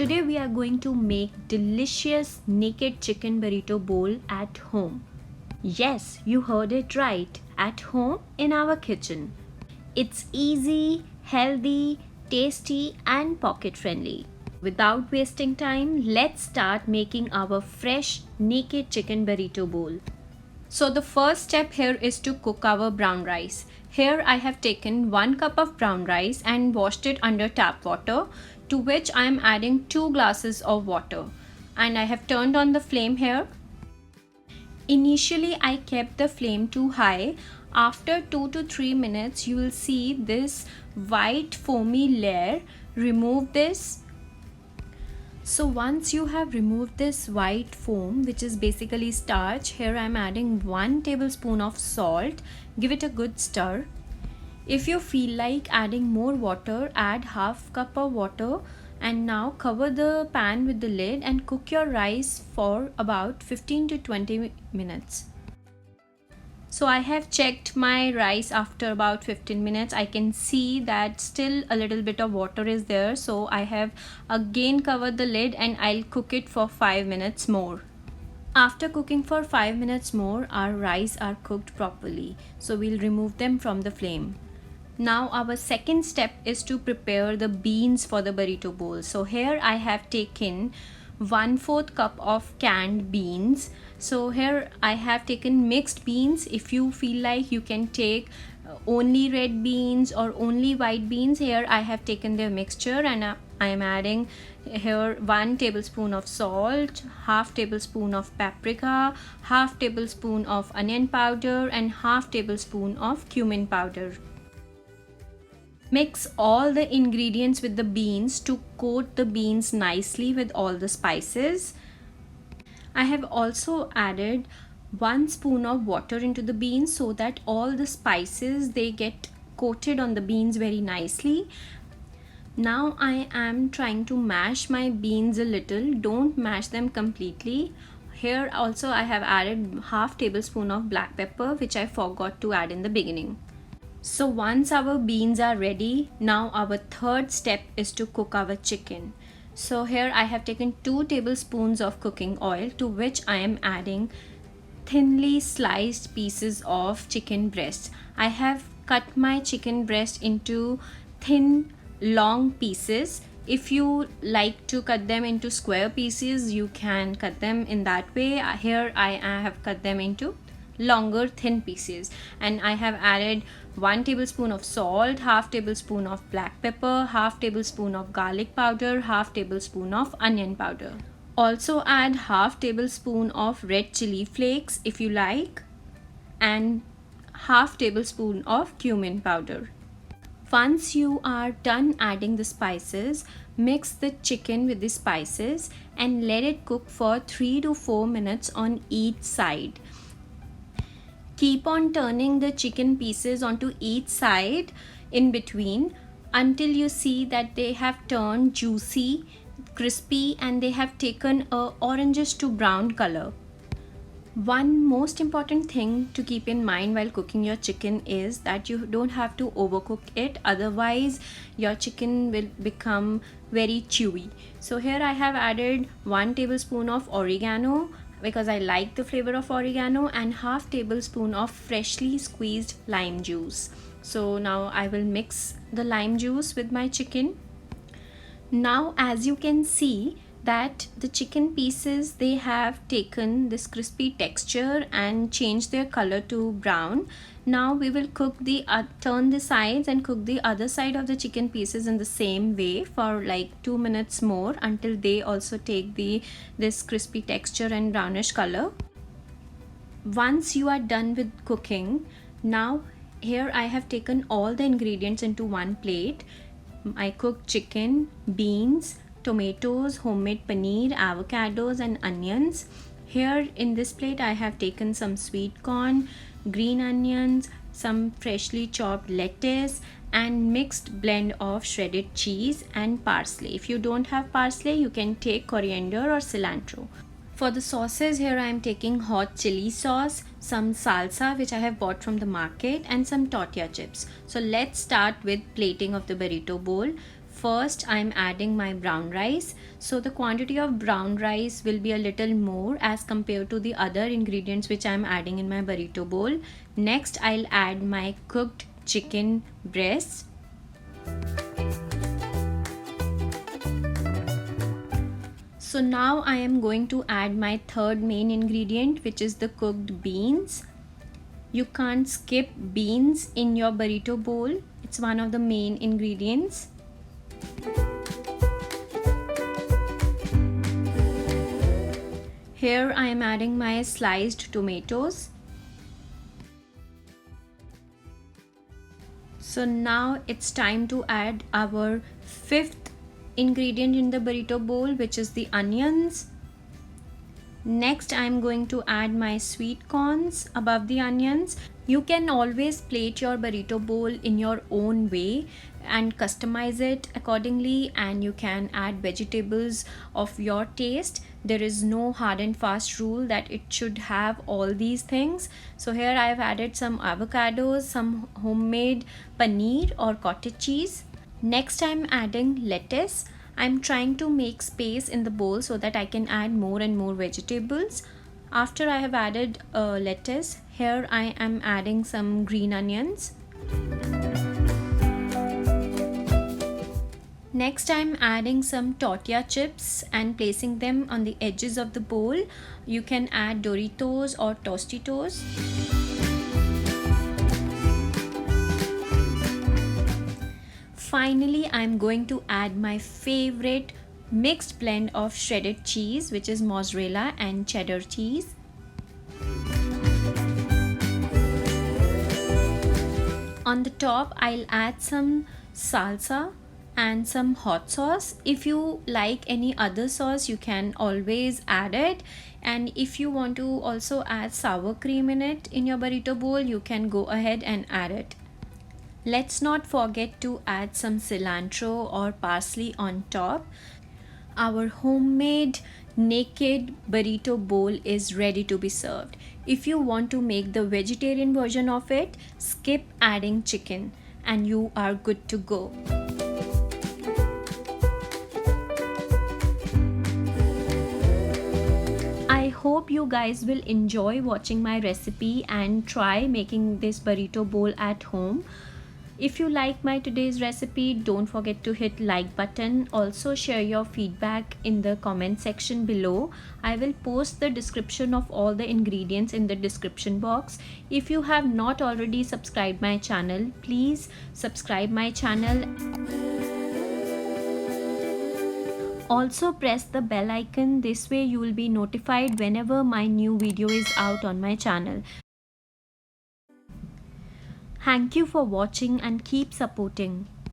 Today we are going to make delicious naked chicken burrito bowl at home. Yes, you heard it right. At home in our kitchen. It's easy, healthy, tasty and pocket friendly. Without wasting time, let's start making our fresh naked chicken burrito bowl. So the first step here is to cook our brown rice. Here I have taken 1 cup of brown rice and washed it under tap water, to which I am adding 2 glasses of water. And I have turned on the flame here. Initially I kept the flame too high. After 2 to 3 minutes you will see this white foamy layer. Remove this. So once you have removed this white foam, which is basically starch, here I am adding 1 tablespoon of salt. Give it a good stir. If you feel like adding more water, add half cup of water, and now cover the pan with the lid and cook your rice for about 15 to 20 minutes. So I have checked my rice after about 15 minutes. I can see that still a little bit of water is there. So I have again covered the lid and I'll cook it for 5 minutes more. After cooking for 5 minutes more, our rice are cooked properly. So we'll remove them from the flame. Now our second step is to prepare the beans for the burrito bowl. So here I have taken 1/4 cup of canned beans. So here I have taken mixed beans. If you feel like you can take only red beans or only white beans, here I have taken their mixture and I am adding here 1 tablespoon of salt, half tablespoon of paprika, half tablespoon of onion powder and half tablespoon of cumin powder. Mix all the ingredients with the beans to coat the beans nicely with all the spices. I have also added 1 spoon of water into the beans so that all the spices they get coated on the beans very nicely. Now I am trying to mash my beans a little. Don't mash them completely. Here also I have added half tablespoon of black pepper, which I forgot to add in the beginning. So once our beans are ready, now our third step is to cook our chicken. So here I have taken 2 tablespoons of cooking oil, to which I am adding thinly sliced pieces of chicken breast. I have cut my chicken breast into thin long pieces. If you like to cut them into square pieces, you can cut them in that way. Here I have cut them into longer thin pieces, and I have added 1 tablespoon of salt, half tablespoon of black pepper, half tablespoon of garlic powder, half tablespoon of onion powder. Also add half tablespoon of red chili flakes if you like, and half tablespoon of cumin powder. Once you are done adding the spices, mix the chicken with the spices and let it cook for 3 to 4 minutes on each side. Keep on turning the chicken pieces onto each side in between until you see that they have turned juicy, crispy, and they have taken a orangish to brown color. One most important thing to keep in mind while cooking your chicken is that you don't have to overcook it, otherwise your chicken will become very chewy. So here I have added 1 tablespoon of oregano because I like the flavor of oregano, and half tablespoon of freshly squeezed lime juice. So now I will mix the lime juice with my chicken. Now as you can see that the chicken pieces, they have taken this crispy texture and changed their color to brown. Now we will cook turn the sides and cook the other side of the chicken pieces in the same way for like 2 minutes more until they also take this crispy texture and brownish color. Once you are done with cooking, now here I have taken all the ingredients into one plate. I cooked chicken, beans, tomatoes, homemade paneer, avocados and onions. Here in this plate I have taken some sweet corn, green onions, some freshly chopped lettuce and mixed blend of shredded cheese and parsley. If you don't have parsley, you can take coriander or cilantro. For the sauces, here I am taking hot chili sauce, some salsa which I have bought from the market, and some tortilla chips. So let's start with plating of the burrito bowl. first I'm adding my brown rice. So the quantity of brown rice will be a little more as compared to the other ingredients which I'm adding in my burrito bowl. Next I'll add my cooked chicken breast. So now I am going to add my third main ingredient, which is the cooked beans. You can't skip beans in your burrito bowl. It's one of the main ingredients. Here I am adding my sliced tomatoes. So now it's time to add our fifth ingredient in the burrito bowl, which is the onions. Next I'm going to add my sweet corns above the onions. You can always plate your burrito bowl in your own way and customize it accordingly, and you can add vegetables of your taste. There is no hard and fast rule that it should have all these things. So here I've added some avocados, some homemade paneer or cottage cheese. Next I'm adding lettuce. I'm trying to make space in the bowl so that I can add more and more vegetables. After I have added lettuce, here I am adding some green onions. Next I'm adding some tortilla chips and placing them on the edges of the bowl. You can add Doritos or Tostitos. Finally, I'm going to add my favorite mixed blend of shredded cheese, which is mozzarella and cheddar cheese. On the top, I'll add some salsa and some hot sauce. If you like any other sauce, you can always add it. And if you want to also add sour cream in it in your burrito bowl, you can go ahead and add it. Let's not forget to add some cilantro or parsley on top. Our homemade naked burrito bowl is ready to be served. If you want to make the vegetarian version of it, skip adding chicken and you are good to go. I hope you guys will enjoy watching my recipe and try making this burrito bowl at home. If you like my today's recipe, don't forget to hit like button. Also share your feedback in the comment section below. I will post the description of all the ingredients in the description box. If you have not already subscribed my channel, please subscribe my channel. Also press the bell icon. This way you will be notified whenever my new video is out on my channel. Thank you for watching and keep supporting.